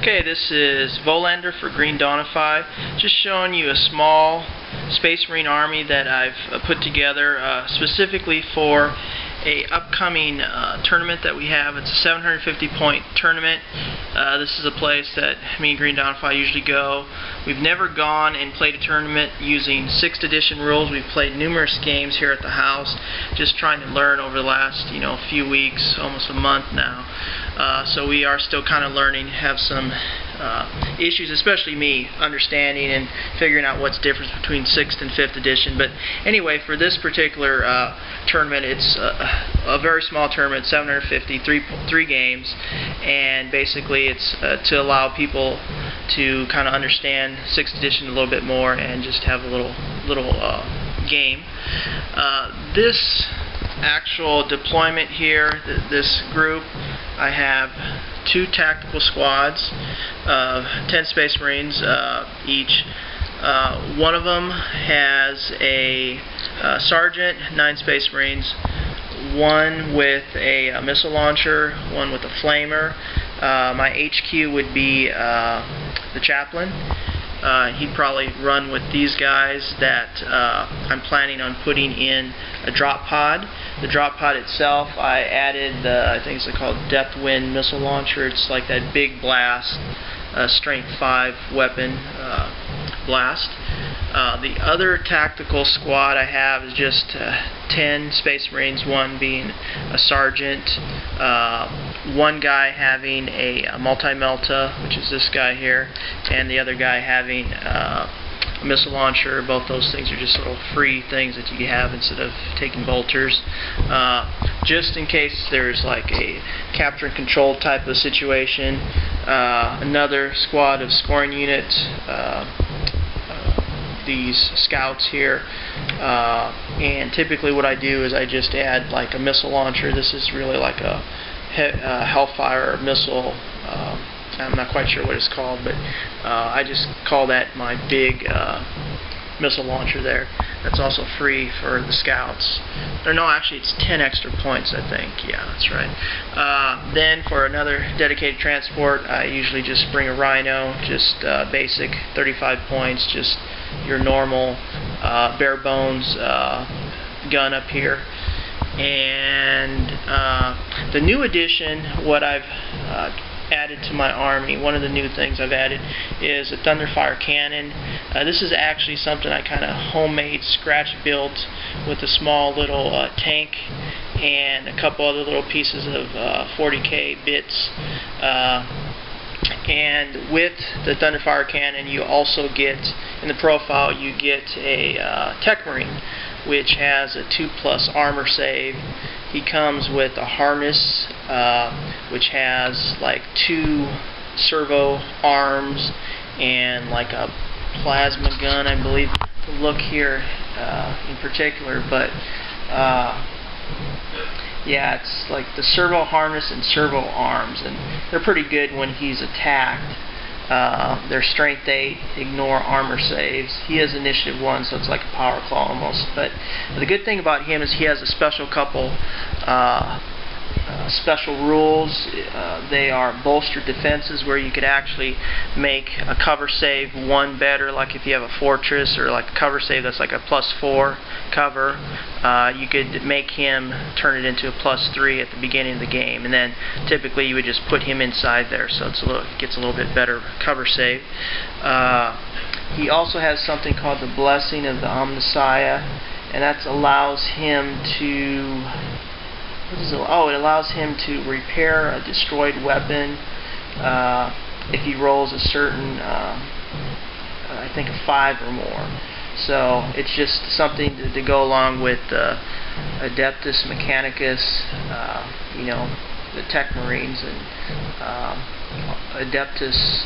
Okay, this is Volander for Greendawnify. Just showing you a small Space Marine army that I've put together specifically for a upcoming tournament that we have. It's a 750 point tournament. This is a place that me and Greendawnify usually go. We've never gone and played a tournament using 6th edition rules. We've played numerous games here at the house, just trying to learn over the last few weeks, almost a month now. So we are still kind of learning, have some issues, especially me, understanding and figuring out what's the difference between 6th and 5th edition. But anyway, for this particular tournament, it's a very small tournament, 750, three games, and basically it's to allow people to kind of understand 6th edition a little bit more and just have a little game. This actual deployment here, this group, I have 2 tactical squads of 10 Space Marines each. One of them has a sergeant, 9 Space Marines, one with a missile launcher, one with a flamer. My HQ would be the chaplain. He'd probably run with these guys that I'm planning on putting in a drop pod. The drop pod itself, I added I think it's called Deathwind missile launcher. It's like that big blast, strength 5 weapon blast. The other tactical squad I have is just 10 Space Marines, one being a sergeant, one guy having a multi-melta, which is this guy here, and the other guy having a missile launcher. Both those things are just little free things that you have instead of taking bolters. Just in case there's like a capture and control type of situation. Another squad of scoring units, these scouts here, and typically what I do is I just add like a missile launcher. This is really like a Hellfire missile. I'm not quite sure what it's called, but I just call that my big missile launcher there. That's also free for the scouts. Or no, actually it's 10 extra points, I think. Yeah, that's right. Then for another dedicated transport, I usually just bring a Rhino, just basic 35 points, just your normal bare bones gun up here. And the new addition, what I've added to my army, one of the new things I've added is a Thunderfire cannon. This is actually something I kind of homemade, scratch built with a small little tank and a couple other little pieces of 40K bits. And with the Thunderfire cannon, you also get, in the profile, you get a Tech Marine, which has a 2+ armor save. He comes with a harness, which has like 2 servo arms and like a plasma gun, I believe. Look here in particular, but yeah, it's like the servo harness and servo arms, and they're pretty good when he's attacked. They're strength 8, ignore armor saves. He has initiative 1, so it's like a power claw almost. But the good thing about him is he has a special couple special rules. They are bolstered defenses, where you could actually make a cover save 1 better, like if you have a fortress, or like a cover save that's like a +4 cover. You could make him turn it into a +3 at the beginning of the game, and then typically you would just put him inside there, so it's it gets a little bit better cover save. He also has something called the Blessing of the Omnissiah, and that allows him to it allows him to repair a destroyed weapon if he rolls a certain, I think a 5 or more. So it's just something to go along with Adeptus Mechanicus, the Tech Marines, and Adeptus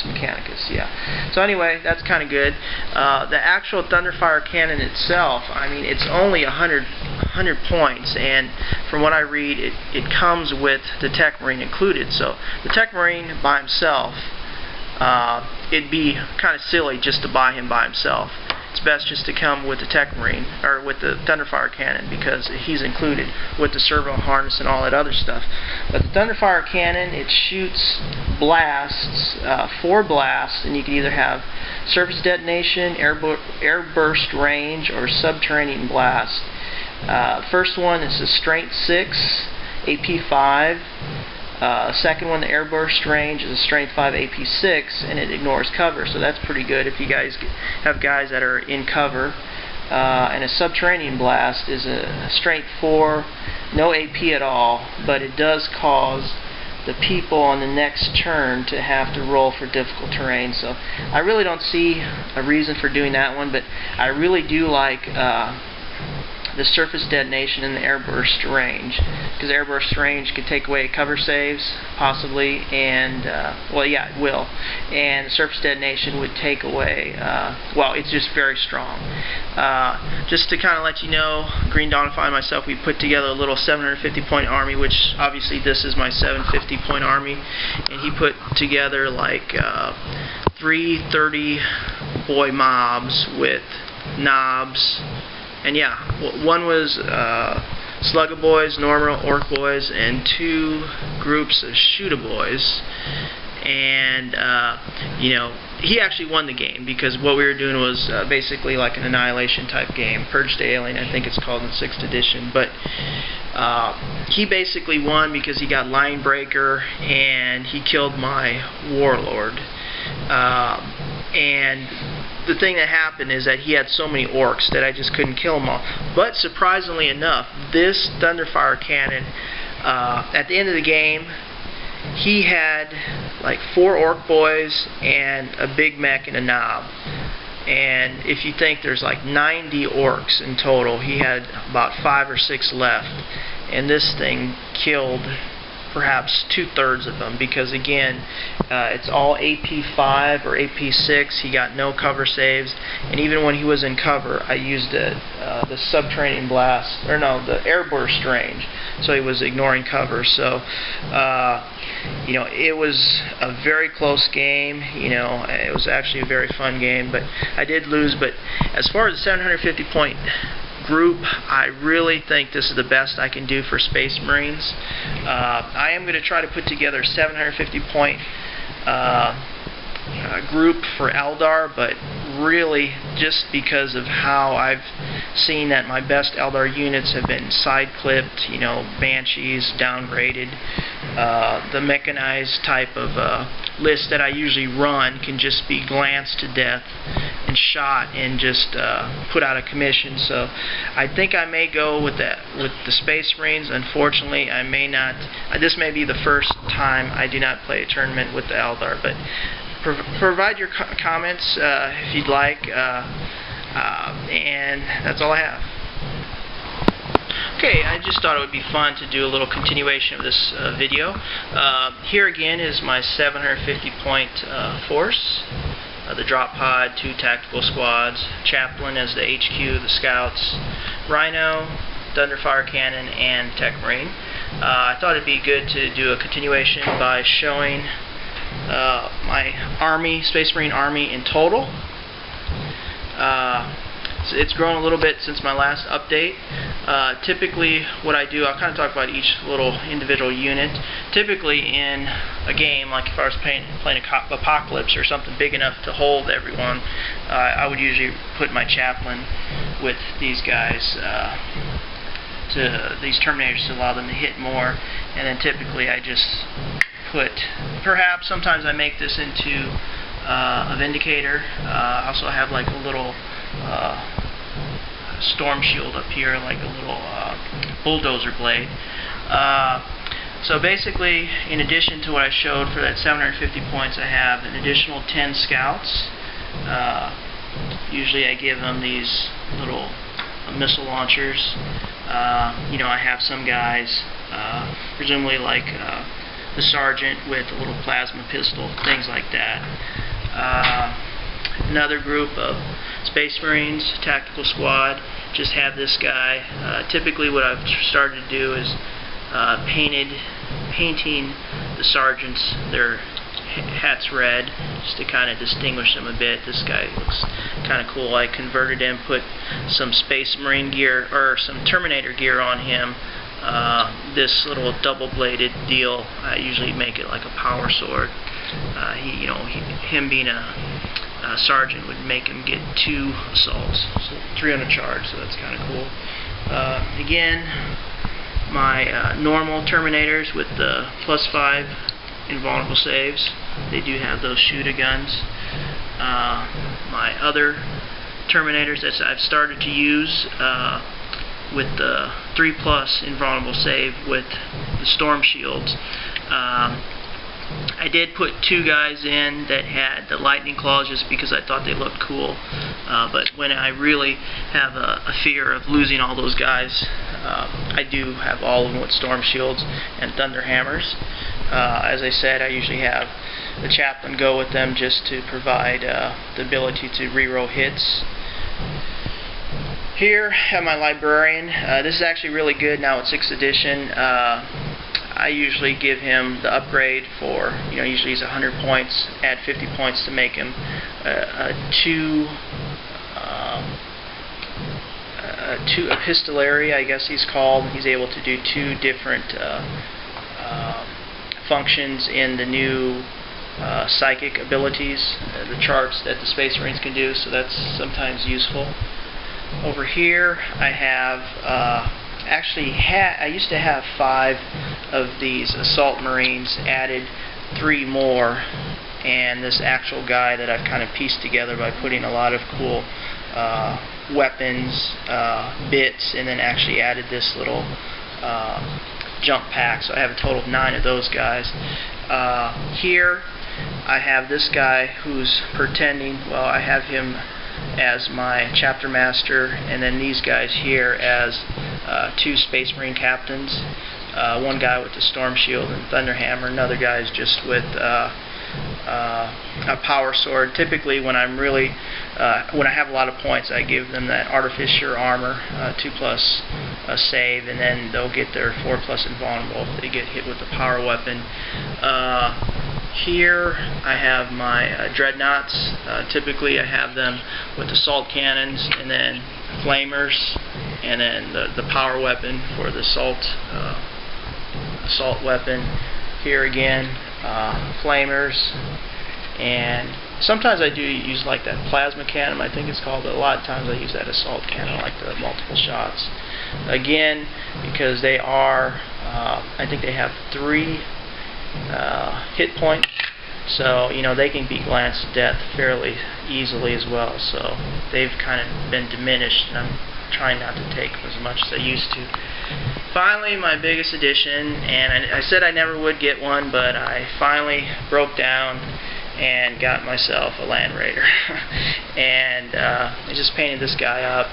Mechanicus, yeah. So anyway, that's kind of good. The actual Thunderfire cannon itself, I mean, it's only 100 points, and from what I read, it comes with the Tech Marine included. So the Tech Marine by himself, it'd be kind of silly just to buy him by himself. it's best just to come with the Tech Marine, or with the Thunderfire cannon, because he's included with the servo harness and all that other stuff. But the Thunderfire cannon, it shoots blasts, 4 blasts, and you can either have surface detonation, air burst range, or subterranean blast. First one is a strength 6, AP 5. Second one, the air burst range, is a strength 5, AP 6, and it ignores cover, so that's pretty good if you guys have guys that are in cover. And a subterranean blast is a strength 4, no AP at all, but it does cause the people on the next turn to have to roll for difficult terrain. So I really don't see a reason for doing that one, but I really do like the surface detonation and the air burst range, because air burst range could take away cover saves possibly, and well, yeah, it will, and surface detonation would take away, well, it's just very strong. Just to kind of let you know, Greendawnify and myself, we put together a little 750 point army, which obviously this is my 750 point army, and he put together like 330 boy mobs with knobs. And yeah, one was Slugga boys, normal orc boys, and 2 groups of shooter boys. And you know, he actually won the game, because what we were doing was basically like an annihilation type game, Purge the Alien, I think it's called in 6th edition. But he basically won because he got Line Breaker and he killed my warlord. And the thing that happened is that he had so many orcs that I just couldn't kill them all. But surprisingly enough, this Thunderfire cannon, at the end of the game, he had like 4 orc boys and a big mech and a knob. And if you think there's like 90 orcs in total, he had about 5 or 6 left. And this thing killed perhaps 2/3 of them, because again, it's all AP 5 or AP 6. He got no cover saves, and even when he was in cover, I used the subterranean blast, or no, the air burst range, so he was ignoring cover. So you know, it was a very close game. You know, it was actually a very fun game, but I did lose. But as far as the 750 point group, I really think this is the best I can do for Space Marines. I am going to try to put together a 750 point group for Eldar, but really just because of how I've seen that my best Eldar units have been side clipped, you know, Banshees downgraded. The mechanized type of list that I usually run can just be glanced to death and shot and just put out of commission. So I think I may go with that, with the Space Marines. Unfortunately, I may not. This may be the first time I do not play a tournament with the Eldar, but provide your comments if you'd like, and that's all I have. Okay, I just thought it would be fun to do a little continuation of this video. Here again is my 750 point force. The drop pod, 2 tactical squads, chaplain as the HQ, the scouts, Rhino, Thunderfire cannon, and Tech Marine. I thought it'd be good to do a continuation by showing my army, Space Marine army in total. So it's grown a little bit since my last update. Typically what I do, I'll kind of talk about each little individual unit. Typically in a game, like if I was playing Apocalypse or something big enough to hold everyone, I would usually put my chaplain with these guys, to these Terminators, to allow them to hit more, and then typically I just put, perhaps sometimes I make this into a Vindicator. I also have like a little storm shield up here, like a little bulldozer blade. So basically, in addition to what I showed for that 750 points, I have an additional 10 scouts. Usually I give them these little missile launchers. You know, I have some guys, presumably like the sergeant with a little plasma pistol, things like that. Another group of Space Marines, tactical squad, just have this guy. Typically what I've started to do is painting the sergeants, their hat's red, just to kind of distinguish him a bit. This guy looks kind of cool. I converted him, put some Space Marine gear, or some Terminator gear on him. This little double-bladed deal, I usually make it like a power sword. Him being a sergeant would make him get 2 assaults, so 3 on a charge, so that's kind of cool. Again, my normal Terminators with the +5 invulnerable saves, they do have those shooter guns. My other Terminators that I've started to use with the 3+ invulnerable save with the storm shields. I did put 2 guys in that had the lightning claws just because I thought they looked cool, but when I really have a fear of losing all those guys, I do have all of them with storm shields and thunder hammers. As I said, I usually have the chaplain go with them just to provide the ability to reroll hits. Here I have my librarian. This is actually really good now with 6th edition. I usually give him the upgrade for, usually he's 100 points, add 50 points to make him two epistolary, I guess he's called. He's able to do 2 different functions in the new psychic abilities, the charts that the Space Marines can do, so that's sometimes useful. Over here I have, I used to have 5 of these Assault Marines, added 3 more, and this actual guy that I've kind of pieced together by putting a lot of cool weapons, bits, and then actually added this little jump pack, so I have a total of 9 of those guys. Here I have this guy who's pretending, well, I have him as my chapter master, and then these guys here as 2 Space Marine captains. One guy with the storm shield and thunder hammer, another guy is just with a power sword. Typically when I'm really when I have a lot of points, I give them that artificer armor, 2+ save, and then they'll get their 4+ invulnerable if they get hit with a power weapon. Here I have my dreadnoughts. Typically I have them with assault cannons and then flamers, and then the power weapon for the assault weapon. Here again, flamers, and sometimes I do use like that plasma cannon, I think it's called, but a lot of times I use that assault cannon, like the multiple shots. Again, because they are, I think they have 3 hit points, so they can be glanced to death fairly easily as well, so they've kind of been diminished, and I'm trying not to take as much as I used to. Finally, my biggest addition, and I said I never would get one, but I finally broke down and got myself a Land Raider. And I just painted this guy up.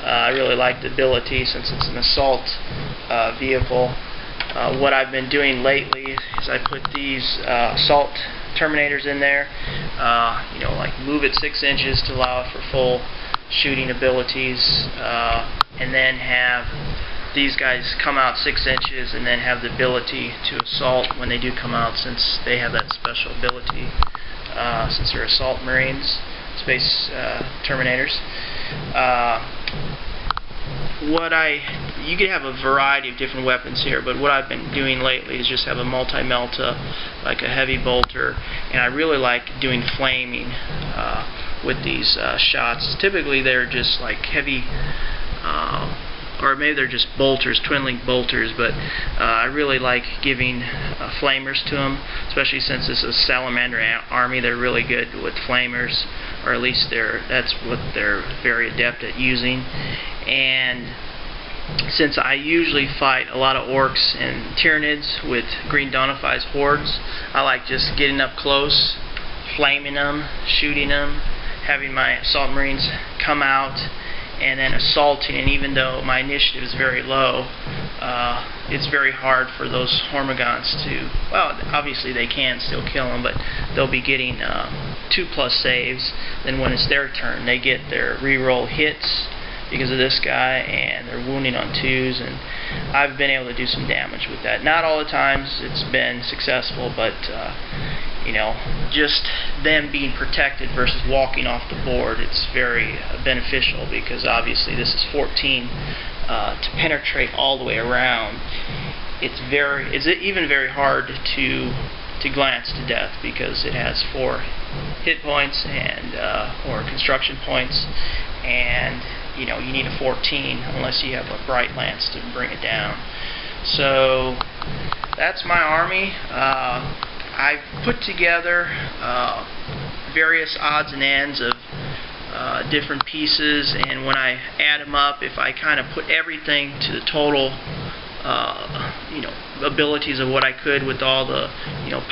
I really like the ability since it's an assault vehicle. What I've been doing lately is I put these assault Terminators in there, like move it 6 inches to allow for full shooting abilities, and then have these guys come out 6 inches and then have the ability to assault when they do come out, since they have that special ability, since they're Assault Marines, Space Terminators. You could have a variety of different weapons here, but what I've been doing lately is just have a multi-melta, like a heavy bolter, and I really like doing flaming with these shots. Typically they're just like heavy, or maybe they're just bolters, twin-link bolters, but I really like giving flamers to them, especially since this is a Salamander army. They're really good with flamers, or at least that's what they're very adept at using. And since I usually fight a lot of orcs and Tyranids with Greendawnify's hordes, I like just getting up close, flaming them, shooting them, having my Assault Marines come out, and then assaulting. And even though my initiative is very low, it's very hard for those Hormagaunts to, well, obviously they can still kill them, but they'll be getting 2+ saves. Then when it's their turn, they get their reroll hits because of this guy, and they're wounding on 2s, and I've been able to do some damage with that. Not all the times it's been successful, but just them being protected versus walking off the board, it's very beneficial, because obviously this is 14 to penetrate all the way around. It's even very hard to glance to death, because it has 4 hit points and or construction points, and you need a 14 unless you have a bright lance to bring it down. So that's my army. I've put together various odds and ends of different pieces, and when I add them up, if I kind of put everything to the total abilities of what I could, with all the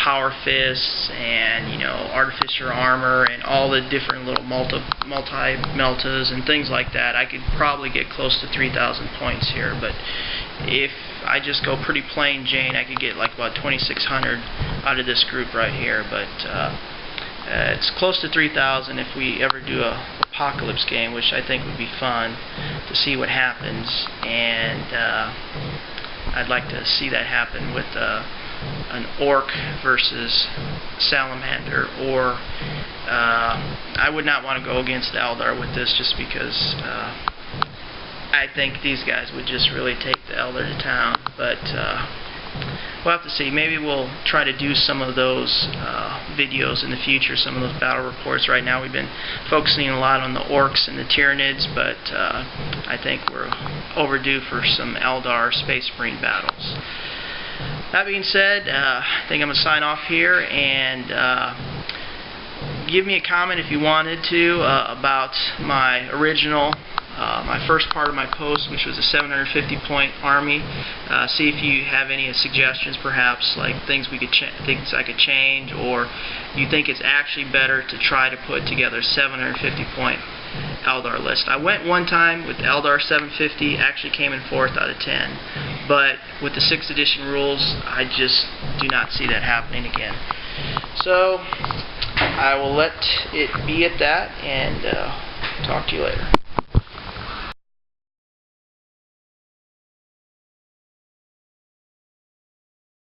power fists and artificer armor and all the different little multi-meltas and things like that, I could probably get close to 3,000 points here. But if I just go pretty plain Jane, I could get like about 2,600 out of this group right here. But it's close to 3,000 if we ever do a apocalypse game, which I think would be fun to see what happens. And I'd like to see that happen with an orc versus salamander, or I would not want to go against Eldar with this, just because I think these guys would just really take the Eldar to town. But we'll have to see. Maybe we'll try to do some of those videos in the future, some of those battle reports. Right now we've been focusing a lot on the orcs and the Tyranids, but I think we're overdue for some Eldar Space Marine battles. That being said, I think I'm going to sign off here, and give me a comment if you wanted to about my original my first part of my post, which was a 750 point army. See if you have any suggestions, perhaps like things I could change, or you think it's actually better to try to put together a 750 point Eldar list. I went one time with Eldar 750, actually came in 4th out of 10, but with the 6th edition rules, I just do not see that happening again. So I will let it be at that, and talk to you later.